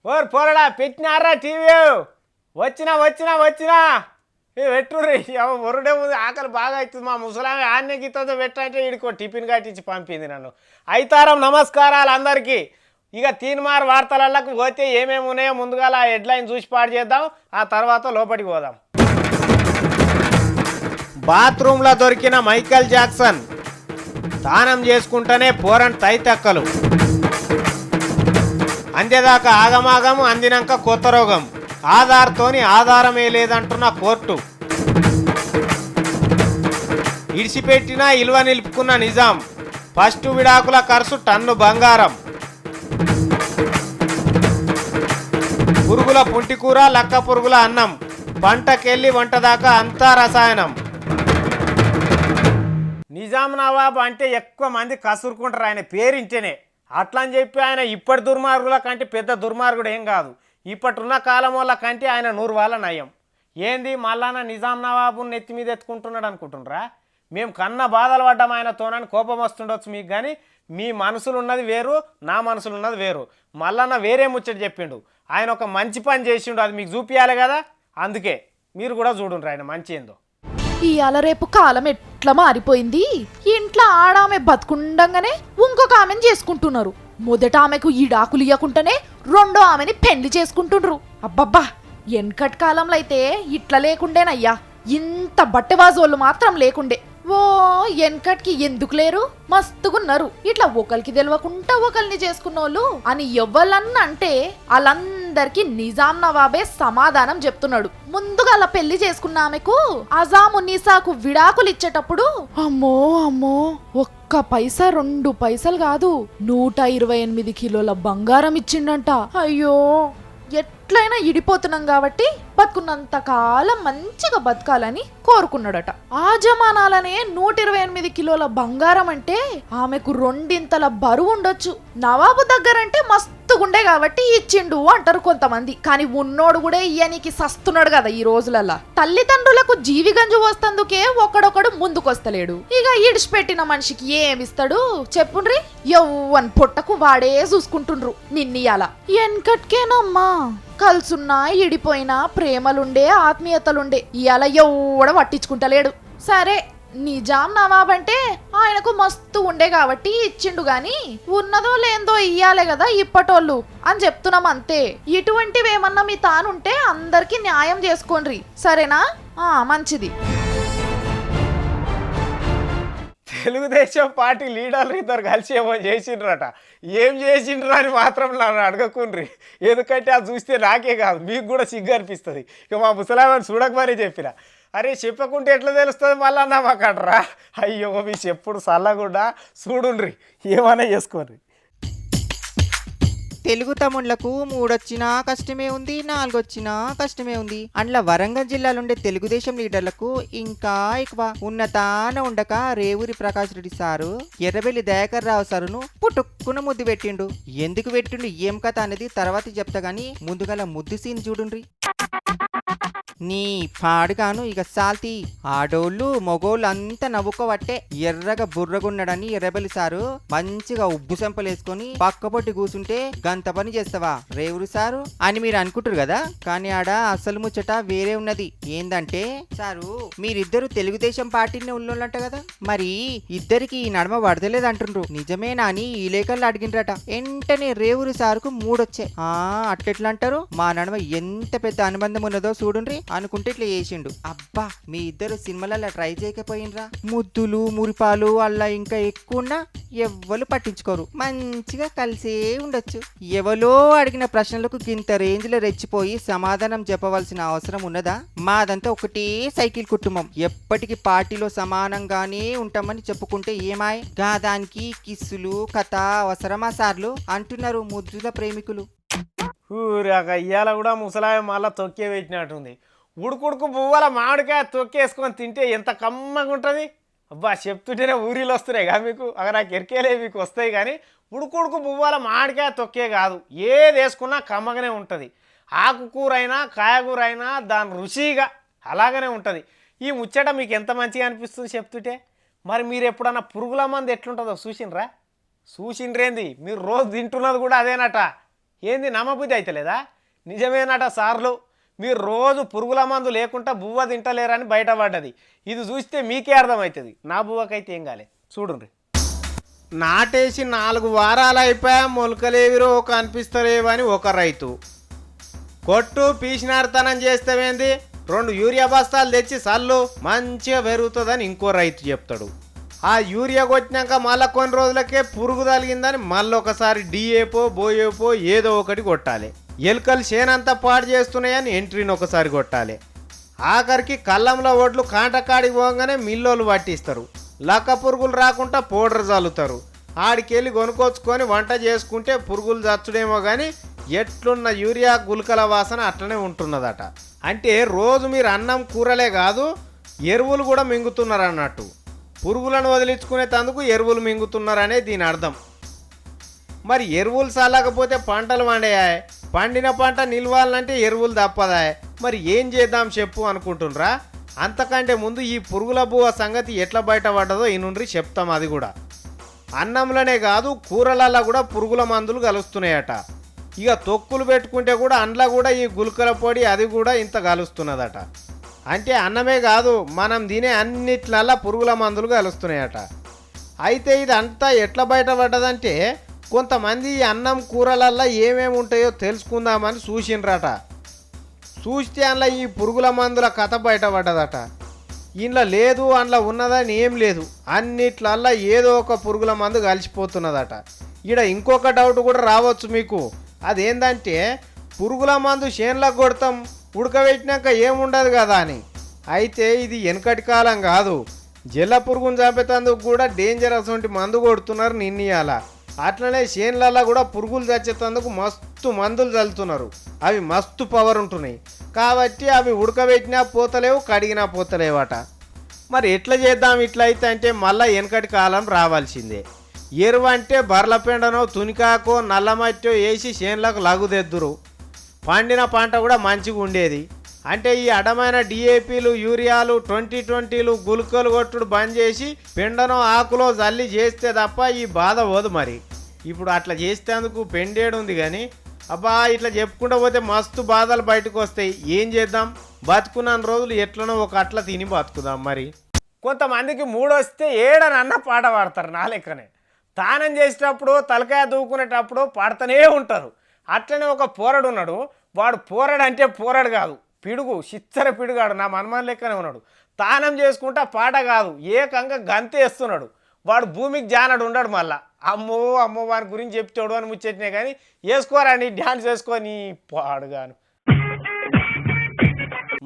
Or పోరడా పెట్టినారా TV వచ్చినా వచ్చినా వచ్చినా ఏ పెట్టుర్రి ఒరుడే ఉంది ఆకలి బాగా అవుతుంది మా ముసలామె ఆన్య గీతతో పెట్టంటే ఇడికో టిఫిన్ కట్టించి పంపింది నన్ను అయితారం నమస్కారాలు అందరికీ ఇక తీన్మార్ వార్తలకు పోతే ఏమేమి ఉన్నాయో ముందుగా ఆ హెడ్లైన్ చూసి పాడు చేద్దాం ఆ తర్వాత లోపలికి పోదాం బాత్రూంలో దొరికిన మైకేల్ జాక్సన్ స్నానం చేసుకుంటేనే పోరన్ తైతక్కలు అందేదాకా ఆగమాగము అందినాక కొత్త రోగం ఆధార్తోని ఆధారమే లేదంటున్న కోర్టు ఇడిసిపెట్టినా ఇల్వ నిలుపుకున్న నిజాం ఫస్ట్ విడాకుల ఖర్చు టన్ను బంగారం పురుగుల పుంటికూర లక్క పురుగుల అన్నం పంటకెళ్ళి వంట దాకా అంతా రసాయనం నిజాం నవాబ్ అంటే ఎక్కువ మంది కసురుకుంటారు ఆయన పేరింటేనే అట్లా అని చెప్పి ఆయన ఇప్పటి దుర్మార్గుల కంటే పెద్ద దుర్మార్గుడు ఏం కాదు ఇప్పటిన్న కాలం వాళ్ళ కంటే ఆయన 100 వాళ్ళ నయం ఏంది మళ్ళాన నిజాం నవాబుని నెత్తి మీద ఎత్తుకుంటున్నాడు అనుకుంటున్నారా మేము కన్న బాధలు పడ్డాం ఆయనతోనని కోపం వస్తుండొచ్చు మీకు కానీ మీ మనసులు ఉన్నది వేరు నా మనసులు ఉన్నది వేరు మళ్ళా వేరే ముచ్చట చెప్పిండు ఆయన ఒక మంచి పని చేసిండు అది మీకు చూపించాలి కదా అందుకే మీరు కూడా చూడండి ఆయన మంచి ఏందో ఇయాల రేపు కాలం ఎట్లా మారిపోయింది ఇంట్లో ఆడామె బతుకుండంగానే ఇంకొక ఆమెను చేసుకుంటున్నారు మొదట ఆమెకు ఈడాకులు ఇయ్యకుండానే రెండో ఆమెని పెళ్లి చేసుకుంటుండ్రు అబ్బబ్బా వెనకటి కాలంలో అయితే ఇట్లా లేకుండేనయ్యా ఇంత బట్టెవాజోళ్ళు మాత్రం లేకుండే ఓ వెనకటికి ఎందుకు లేరు మస్తుగున్నారు ఇట్లా ఒకరికి తెలియకుండా ఒకరిని చేసుకున్నోళ్ళు అని ఎవ్వలన్నా అంటే వాళ్ళందరికీ నిజాం నవాబే సమాధానం చెప్తున్నాడు ముందుగా అలా పెళ్లి చేసుకున్న ఆమెకు అజామున్నీసాకు విడాకులు ఇచ్చేటప్పుడు అమ్మో అమ్మో ఒక్క పైసా 2 పైసలు కాదు 128 కిలోల బంగారం ఇచ్చిండంట అయ్యో ఎట్లయినా ఇడిపోతున్నాం కాబట్టి బతుకున్నంత కాలం మంచిగా బతకాలని కోరుకున్నాడట ఆ జమానాలనే 128 కిలోల బంగారం అంటే ఆమెకు 2 బరువు ఉండొచ్చు నవాబు దగ్గరంటే మస్తుగుండే కాబట్టి ఇచ్చిండు అంటారు కొంతమంది కానీ ఉన్నోడు కూడా ఇయ్యనికి సస్తున్నాడు కదా ఈ రోజులల్లా తల్లిదండ్రులకు జీవి గంజు వస్తందుకే ఒకడొకడు ముందుకొస్తలేడు ఇక ఇడిచిపెట్టిన మనిషికి ఏమిస్తాడు చెప్పుండ్రి యవ్వన్ పొట్టకు వాడే చూసుకుంటుండ్రు నిన్నీయాల ఎన్కట్కేనమ్మా కలుసున్నా ఇడిపోయినా ప్రేమలుండే ఆత్మీయతలుండే ఇయాల ఎవడ పట్టించుకుంటలేడు సరే నిజాం నవాబ్ అంటే ఆయనకు మస్తు ఉండే కాబట్టి ఇచ్చిండు గాని ఉన్నదో లేందో ఇయ్యాలే కదా ఇప్పటోళ్ళు అని చెప్తున్నాం అంతే ఇటువంటివేమన్నా మీ తానుంటే అందరికి న్యాయం చేసుకోండ్రి సరేనా మంచిది తెలుగుదేశం పార్టీ లీడర్లు ఇద్దరు కలిసి ఏమో చేసిండ్రట ఏం చేసిండ్రు అని మాత్రం నన్ను అడగకుండ్రి ఎందుకంటే అది చూస్తే నాకే కాదు మీకు కూడా సిగ్గు అనిపిస్తుంది ఇక మా ముసలామని చూడకమని చెప్పిన అరే చెప్పకుంటే ఎట్లా తెలుస్తుంది మళ్ళా నా మాకంటరా అయ్యో మీ చెప్పుడు చల్లకుండా చూడుండ్రి ఏమైనా చేసుకోండి తెలుగు తమ్ముళ్లకు 3 వచ్చినా కష్టమే ఉంది 4 వచ్చినా కష్టమే ఉంది అండ్ల వరంగల్ జిల్లాలుండే తెలుగుదేశం లీడర్లకు ఇంకా ఎక్కువ ఉన్నతాన ఉండక రేవూరి ప్రకాష్ రెడ్డి సారు ఎర్రబెల్లి దయాకర్ రావు సారును పుట్టుక్కున ముద్దు పెట్టిండు ఎందుకు పెట్టిండు ఏం కథ అనేది తర్వాత చెప్తా గాని ముందుగల ముద్దు సీన్ చూడుండ్రి నీ పాడుగాను ఇక సాల్తీ ఆడోళ్ళు మొగోళ్ళు అంతా నవ్వుకోవట్టే ఎర్రగా బుర్రగున్నాడని ఎర్రబెల్లి సారు మంచిగా ఉబ్బు సెంపలేసుకొని పక్కపొట్టి కూసుంటే గంత పని చేస్తావా రేవురు సారు అని మీరు అనుకుంటారు కదా కానీ ఆడ అసలు ముచ్చట వేరే ఉన్నది ఏందంటే సారు మీరిద్దరు తెలుగుదేశం పార్టీని ఉన్నోళ్ళంట కదా మరి ఇద్దరికి ఈ నడమ వడదలేదంటుండ్రు నిజమేనా అని ఈ లేఖల్లో అడిగిండ్రట వెంటనే రేవురు సారుకు 3 వచ్చాయి అట్లెట్లా అంటారు మా నడమ ఎంత పెద్ద అనుబంధం ఉన్నదో చూడుండ్రి అనుకుంటే ఇట్లా చేసిండు అబ్బా మీ ఇద్దరు సినిమాలలో ట్రై చేయకపోయినరా ముద్దులు మురిపాలు అలా ఇంకా ఎక్కువ ఉన్నా ఎవ్వరు పట్టించుకోరు మంచిగా కలిసే ఉండొచ్చు ఎవరో అడిగిన ప్రశ్నలకు గింత రేంజ్ లో రెచ్చిపోయి సమాధానం చెప్పవలసిన అవసరం ఉన్నదా మాదంతా ఒకటే సైకిల్ కుటుంబం ఎప్పటికీ పార్టీలో సమానంగానే ఉంటామని చెప్పుకుంటే ఏమాయ్ గాదానికి కిస్సులు కథ అవసరమా సార్లు అంటున్నారు ముద్దుల ప్రేమికులు ఇవాళ కూడా ముసలాయ మళ్ళీ తొక్కే పెట్టినట్టుంది ఉడుకుడుకు పువ్వుల మామిడికాయ తొక్కేసుకొని తింటే ఎంత కమ్మగా ఉంటుంది అబ్బా చెప్తుంటేనే ఊరిలో వస్తున్నాయి కదా మీకు అక్కడ నాకు ఎరికేలే మీకు వస్తాయి కానీ ఉడుకుడుకు పువ్వుల మామిడికాయ తొక్కే కాదు ఏది వేసుకున్నా కమ్మగానే ఉంటుంది ఆకుకూర అయినా కాయగూర అయినా దాని రుచిగా అలాగనే ఉంటుంది ఈ ముచ్చట మీకు ఎంత మంచిగా అనిపిస్తుంది చెప్తుంటే మరి మీరు ఎప్పుడన్నా పురుగుల మంది ఎట్లుంటుందో చూసిండ్రా చూసిండ్రేంది మీరు రోజు తింటున్నది కూడా అదేనట ఏంది నమ్మబుద్ధి అయితలేదా? నిజమేనట సార్లు, మీరు రోజు పురుగుల మందు లేకుండా బువ్వ తింటలేరని బయటపడ్డది. ఇది చూస్తే మీకే అర్థమవుతుంది. నా బువ్వకైతే ఏం కాలే. చూడండి, నాటేసి 4 వారాలు అయిపోయా, మొలకలేవిరో కనిపిస్తలేవని ఒక రైతు, కొట్టు పీసినార్తనం చేస్తావేంది, 2 యూరియా బస్తాలు తెచ్చి సల్లు మంచిగా పెరుగుతుందని ఇంకో రైతు చెప్తాడు. ఆ యూరియా కొట్టినాక మళ్ళీ కొన్ని రోజులకే పురుగు తగిలిందని మళ్ళీ ఒకసారి డిఏపో బోయేపో ఏదో ఒకటి కొట్టాలి. ఎలుకలు చేనంతా పాడు చేస్తున్నాయని ఎంట్రీని ఒకసారి కొట్టాలి. ఆఖరికి కళ్ళంలో ఒడ్లు కాంటకాడికి పోగానే మిల్లోలు పట్టిస్తారు. లక్క పురుగులు రాకుండా పౌడర్ చల్లుతారు. ఆడికెళ్ళి కొనుక్కొచ్చుకొని వంట చేసుకుంటే పురుగులు చచ్చుడేమో కానీ ఎట్లున్న యూరియా గులకల వాసన అట్లనే ఉంటున్నదట. అంటే రోజు మీరు అన్నం కూరలే కాదు, ఎరువులు కూడా మింగుతున్నారు అన్నట్టు. పురుగులను వదిలించుకునేందుకు ఎరువులు మింగుతున్నారనే దీని అర్థం. మరి ఎరువులు చల్లకపోతే పంటలు పండాయి, పండిన పంట నిల్వాలంటే ఎరువులు తప్పదాయి. మరి ఏం చేద్దాం చెప్పు అనుకుంటున్నారా? అంతకంటే ముందు ఈ పురుగుల బువ్వ సంగతి ఎట్లా బయటపడ్డదో ఈ నుండి చెప్తాం. అది కూడా అన్నంలోనే కాదు, కూరలల్లో కూడా పురుగుల మందులు కలుస్తున్నాయట. ఇక తొక్కులు పెట్టుకుంటే కూడా అండ్ల కూడా ఈ గులకల పొడి అది కూడా ఇంత కలుస్తున్నదట. అంటే అన్నమే కాదు, మనం తినే అన్నిట్లల్లా పురుగుల మందులు కలుస్తున్నాయట. అయితే ఇది అంతా ఎట్లా బయటపడ్డదంటే, కొంతమంది ఈ అన్నం కూరలల్లో ఏమేమి ఉంటాయో తెలుసుకుందామని చూసిండ్రట. చూస్తే అందులో ఈ పురుగుల మందుల కథ బయటపడ్డదట. ఇంట్లో లేదు అందులో ఉన్నదని ఏం లేదు, అన్నిట్లల్లా ఏదో ఒక పురుగుల మందు కలిసిపోతున్నదట. ఈడ ఇంకొక డౌట్ కూడా రావచ్చు మీకు. అదేంటంటే, పురుగుల మందు చేనులకు కొడతాం, ఉడకబెట్టినాక ఏముండదు కదా అని. అయితే ఇది వెనకటి కాలం కాదు, జల్ల పురుగును చంపేందుకు కూడా డేంజరస్ వంటి మందు కొడుతున్నారు నిన్నీయాల. అట్లనే చేనులల్లో కూడా పురుగులు చచ్చేందుకు మస్తు మందులు చల్లుతున్నారు. అవి మస్తు పవర్ ఉంటున్నాయి కాబట్టి అవి ఉడకబెట్టినా పోతలేవు, కడిగినా పోతలేవట. మరి ఎట్లా చేద్దాం ఇట్లా అయితే అంటే మళ్ళీ వెనకటి కాలం రావాల్సిందే. ఎరువు అంటే బర్ల పెండనో తునికాకో నల్లమట్టో వేసి చేనులకు లగుదెద్దురు, పండిన పంట కూడా మంచిగా ఉండేది. అంటే ఈ అడమైన డిఏపీలు యూరియాలు 2020లు గుళికలు కొట్టుడు బంద్ చేసి పెండనో ఆకులో జల్లి చేస్తే తప్ప ఈ బాధ పోదు. మరి ఇప్పుడు అట్లా చేసేందుకు పెండేడు ఉంది కానీ అబ్బా ఇట్లా చెప్పుకుంటూ పోతే మస్తు బాధలు బయటకు వస్తాయి. ఏం చేద్దాం, బతుకున్న రోజులు ఎట్లనో ఒక అట్లా తిని బతుకుదాం. మరి కొంతమందికి మూడొస్తే ఏడనన్న పాట పాడతారు. నా లెక్కనే తానం చేసేటప్పుడు తలకాయ దూకునేటప్పుడు పాడుతూనే ఉంటారు. అట్లనే ఒక పోరడు ఉన్నాడు. వాడు పోరడు అంటే పోరడు కాదు, పిడుగు, చిచ్చర పిడుగాడు. నా మనమని లెక్కనే ఉన్నాడు. తానం చేసుకుంటా పాట కాదు, ఏకంగా గంతేస్తున్నాడు. వాడు భూమికి జానడు ఉండడు. మళ్ళా అమ్మో అమ్మో వాని గురించి చెప్తాడు అని ముచ్చట్నే కానీ వేసుకోరండి డ్యాన్స్ వేసుకొని పాడుగాను.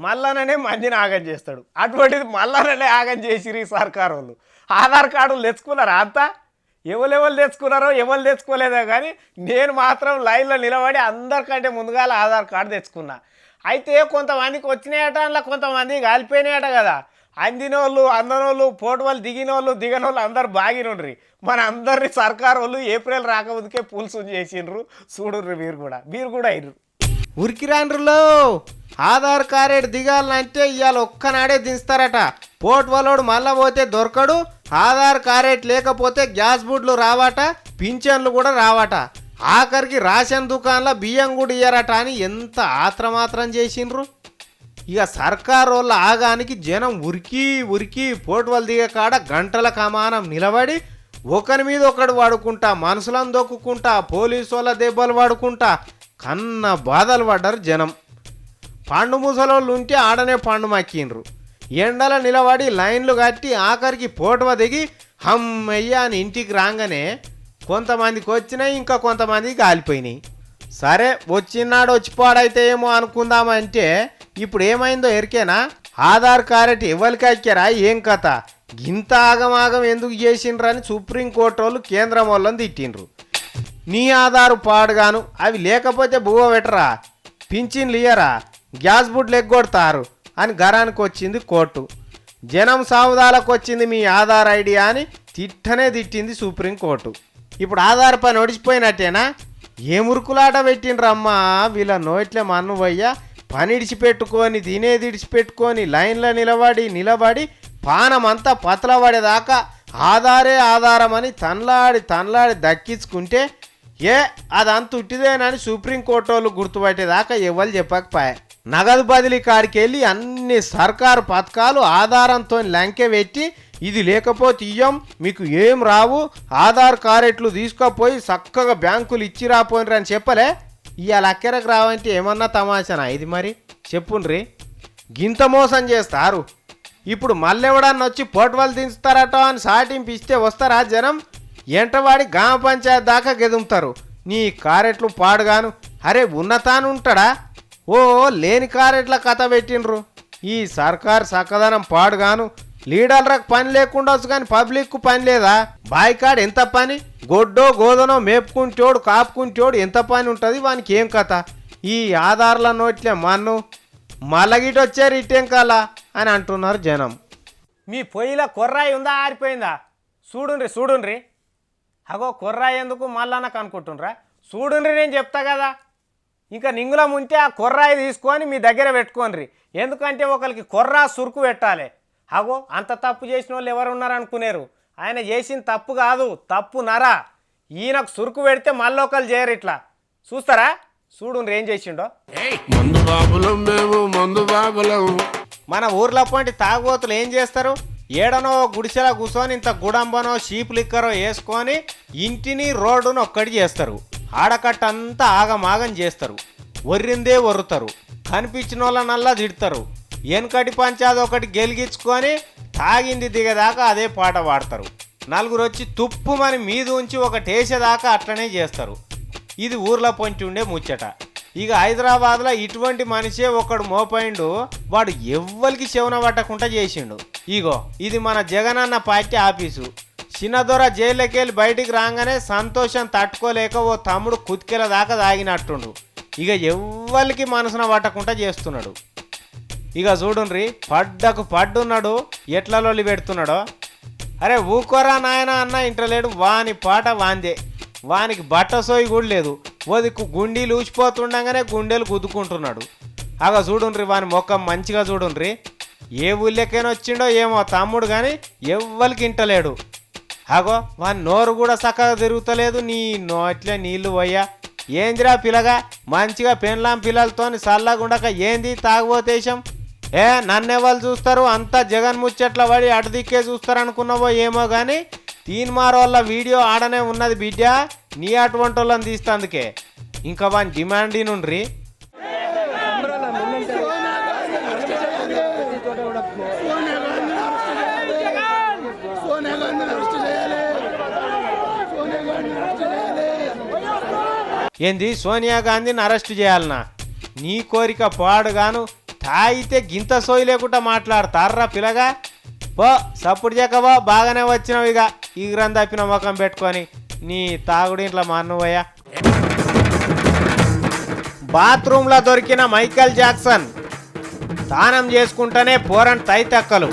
మళ్ళానే మందిని ఆగం చేస్తాడు. అటువంటిది మళ్ళానే ఆగం చేసిరు ఈ సర్కారు వాళ్ళు. ఆధార్ కార్డులు తెచ్చుకున్నారా అంతా? ఎవరు తెచ్చుకున్నారో ఎవరు తెచ్చుకోలేదో కానీ నేను మాత్రం లైన్లో నిలబడి అందరికంటే ముందుగా ఆధార్ కార్డు తెచ్చుకున్నా. అయితే కొంతమందికి వచ్చినాయట, అందులో కొంతమంది కాలిపోయినాయట కదా. అందినోళ్ళు అందనోళ్ళు పోటువలు దిగినోళ్ళు దిగనోళ్ళు అందరు బాగినుండ్రి. మన అందరినీ సర్కారు వాళ్ళు ఏప్రిల్ రాకముందుకే పులుసు చేసిండ్రు. చూడుర్రి మీరు కూడా అయినరు. ఉరికిరాండ్రులో ఆధార్ కార్డు దిగాలంటే ఇవాళ ఒక్కనాడే దించుతారట. పోటువలోడు మళ్ళా పోతే దొరకడు. ఆధార్ కార్డు లేకపోతే గ్యాస్ బుడ్లు రావట, పింఛన్లు కూడా రావట. ఆఖరికి రేషన్ దుకాణంలో బియ్యం కూడా ఇయ్యారట అని ఎంత ఆత్రమాత్రం చేసిండ్రు. ఇక సర్కారు వాళ్ళ ఆగానికి జనం ఉరికి పోటువలు దిగే కాడ గంటల కమానం నిలబడి ఒకరి మీద ఒకడు వాడుకుంటా, మనుషులను దొక్కుకుంటా, పోలీసు వాళ్ళ దెబ్బలు వాడుకుంటా కన్న బాధలు పడ్డారు జనం. పండు ముసలోళ్ళు ఉంటే ఆడనే పండు మక్కిండ్రు. ఎండల నిలబడి లైన్లు కట్టి ఆఖరికి పోటువ దిగి హమ్మయ్య అని ఇంటికి రాగానే కొంతమందికి వచ్చినాయి, ఇంకా కొంతమందికి కాలిపోయినాయి. సరే వచ్చినాడు వచ్చిపోడైతే ఏమో అనుకుందామంటే ఇప్పుడు ఏమైందో ఎరికేనా? ఆధార్ కార్డు ఎవరికి ఎక్కారా ఏం కథ, గింత ఆగమాగం ఎందుకు చేసిండ్రని సుప్రీంకోర్టు వాళ్ళు కేంద్రం వాళ్ళని తిట్టిండ్రు. నీ ఆధారు పాడుగాను, అవి లేకపోతే బువ్వ పెట్టరా, పింఛన్లు ఇయ్యరా, గ్యాస్ బుడ్లు ఎగ్గొడతారు అని గరానికి వచ్చింది కోర్టు. జనం సావుదాలకు వచ్చింది మీ ఆధార్ ఐడి అని తిట్టింది సుప్రీంకోర్టు. ఇప్పుడు ఆధార్ పని ఒడిచిపోయినట్టేనా? ఏ మురుకులాట పెట్టిండ్రమ్మా వీళ్ళ నోట్లే మన్ను పోయ్యా. పని ఇడిచిపెట్టుకొని తినేది ఇడిచిపెట్టుకొని లైన్లో నిలబడి పానమంతా పతలబడేదాకా ఆధారే ఆధారమని తన్లాడి దక్కించుకుంటే ఏ అదంత ఉట్టిదేనని సుప్రీంకోర్టు వాళ్ళు గుర్తుపట్టేదాకా ఎవరు చెప్పకపోయా. నగదు బదిలీ కాడికి వెళ్ళి అన్ని సర్కారు పథకాలు ఆధారంతో లంకె పెట్టి ఇది లేకపోతే ఇయ్యం మీకు ఏం రావు ఆధార్ కార్డులు తీసుకుపోయి చక్కగా బ్యాంకులు ఇచ్చి రాపోయినరు అని చెప్పలే. ఇవాళ అక్కరకు రావంటే ఏమన్నా తమాషనా ఇది? మరి చెప్పుండ్రి, గింత మోసం చేస్తారు. ఇప్పుడు మళ్ళెవడన్నా వచ్చి పోటువలు దించుతారట అని సాటింపు ఇస్తే వస్తారా జనం? ఎంటవాడి గ్రామ పంచాయతీ దాకా గెదుముతారు. నీ కారెట్లు పాడుగాను. అరే ఉన్నతాను ఉంటాడా? ఓ లేని కారెట్ల కథ పెట్టిండ్రు. ఈ సర్కారు చక్కదనం పాడుగాను. లీడర్లకు పని లేకుండా వచ్చు కానీ పబ్లిక్కు పని లేదా? బాయికాడు ఎంత పని, గొడ్డో గోదనో మేపుకుంటోడు కాపుకుంటోడు ఎంత పని ఉంటుంది వానికి ఏం కథ? ఈ ఆధార్ల నోట్లే మన్ను మల్లగిటొచ్చారు ఇట్టేం కాలా అని అంటున్నారు జనం. మీ పొయ్యిలో కొర్రాయి ఉందా ఆరిపోయిందా? చూడుండ్రి అగో కొర్రాయి ఎందుకు మళ్ళానకు అనుకుంటుండ్రా? చూడుండ్రి, నేను చెప్తా కదా. ఇంకా నింగులం ఉంటే ఆ కొర్రాయి తీసుకొని మీ దగ్గర పెట్టుకోండి. ఎందుకంటే ఒకరికి కొర్రా సురుకు పెట్టాలి. అగో అంత తప్పు చేసిన వాళ్ళు ఎవరు ఉన్నారనుకునేరు. ఆయన చేసిన తప్పు కాదు, తప్పు నరా. ఈయనకు సురుకు పెడితే మళ్ళీ ఒకరు చేయరు. ఇట్లా చూస్తారా? చూడుండ్రి ఏం చేసిండో. మన ఊర్లో పంటి తాగుబోతులు ఏం చేస్తారు? ఏడనో గుడిసెల కూర్చొని ఇంత గుడంబనో షీప్ లిక్కరో వేసుకొని ఇంటిని రోడ్డును ఒక్కటి చేస్తారు. ఆడకట్టంతా ఆగమాగం చేస్తారు. ఒర్రిందే ఒర్రుతారు. కనిపించిన వాళ్ళనల్లా తిడతారు. వెనకటి పంచాది ఒకటి గెలిగించుకొని తాగింది దిగేదాకా అదే పాట పాడతారు. నలుగురు వచ్చి తుప్పుమని మీద ఉంచి ఒకటి వేసేదాకా అట్లనే చేస్తారు. ఇది ఊర్లో పొంచి ఉండే ముచ్చట. ఇక హైదరాబాద్లో ఇటువంటి మనిషే ఒకడు మోపైండు. వాడు ఎవ్వరికి చెవున పట్టకుండా చేసిండు. ఇగో ఇది మన జగనన్న పార్టీ ఆఫీసు. చిన్నదొర జైల్లోకి వెళ్ళి బయటికి రాగానే సంతోషం తట్టుకోలేక ఓ తమ్ముడు కుతికెల దాకా తాగినట్టుండు. ఇక ఎవ్వరికి మనసున పట్టకుండా చేస్తున్నాడు. ఇక చూడుండ్రి, పడ్డకు పడ్డున్నాడు ఎట్లా లొల్లి పెడుతున్నాడో. అరే ఊకోరా నాయన అన్న ఇంటలేడు. వాని పాట వాందే. వానికి బట్ట సోయి కూడా లేదు. ఓదికు గుండీలు ఊసిపోతుండగానే గుండెలు గుద్దుకుంటున్నాడు. అగ చూడుండ్రి వాని మొక్కం మంచిగా చూడుండ్రి. ఏ ఊళ్ళకైనా వచ్చిండో ఏమో తమ్ముడు కానీ ఎవ్వరికి ఇంటలేడు. అగో వాని నోరు కూడా చక్కగా తిరుగుతలేదు. నీ నోట్లే నీళ్లు పోయ్యా. ఏందిరా పిల్లగా మంచిగా పెన్లాం పిల్లలతో చల్లగుండక ఏంది తాగుబోతేశం? నన్నెవాళ్ళు చూస్తారు? అంతా జగన్ ముచ్చట్ల పడి అటు దిక్కే చూస్తారు అనుకున్నావో ఏమో కానీ తీన్మార్ వాళ్ళ వీడియో ఆడనే ఉన్నది బిడ్డ. నీ అటువంటి వాళ్ళని తీస్తందుకే. ఇంకా వాని డిమాండ్ నుండ్రి. ఏంది సోనియా గాంధీని అరెస్ట్ చేయాలనా? నీ కోరిక పాడుగాను. తాగితే గింత సోయి లేకుండా మాట్లాడతారా పిల్లగా? పో సప్పుడు చెక్కవో బాగానే వచ్చినావు. ఇక ఈ గ్రంథ తప్పిన ముఖం పెట్టుకొని నీ తాగుడు ఇంట్లో మా అన్నవయ్యా. బాత్రూంలో దొరికిన మైకేల్ జాక్సన్ స్నానం చేసుకుంటేనే పోరన్ తైతక్కలు.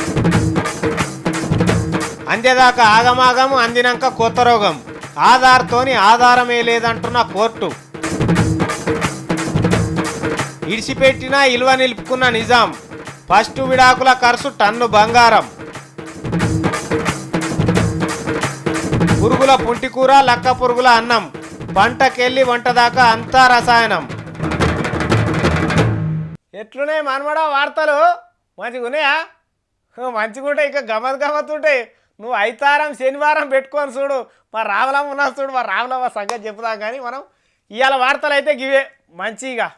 అందేదాకా ఆగమాగం, అందినాక కొత్త రోగం. ఆధార్తోని ఆధారమే లేదంటున్న కోర్టు. ఇడిసిపెట్టినా ఇల్వ నిలుపుకున్న నిజాం. ఫస్ట్ విడాకుల ఖర్చు టన్ను బంగారం. పురుగుల పుంటికూర లక్క పురుగుల అన్నం. పంటకెళ్ళి వంట దాకా అంతా రసాయనం. ఎట్లున్నాయి మనమడా వార్తలు? మంచిగా ఉన్నాయా? మంచిగా ఉంటాయి. ఇంకా గమత్ ఉంటాయి. నువ్వు ఐతారం శనివారం పెట్టుకొని చూడు. మా రామలమ్మ ఉన్నా చూడు. మా రామలమ్మ సంగతి చెప్తాం కానీ మనం ఇవాళ వార్తలు అయితే గివే మంచిగా.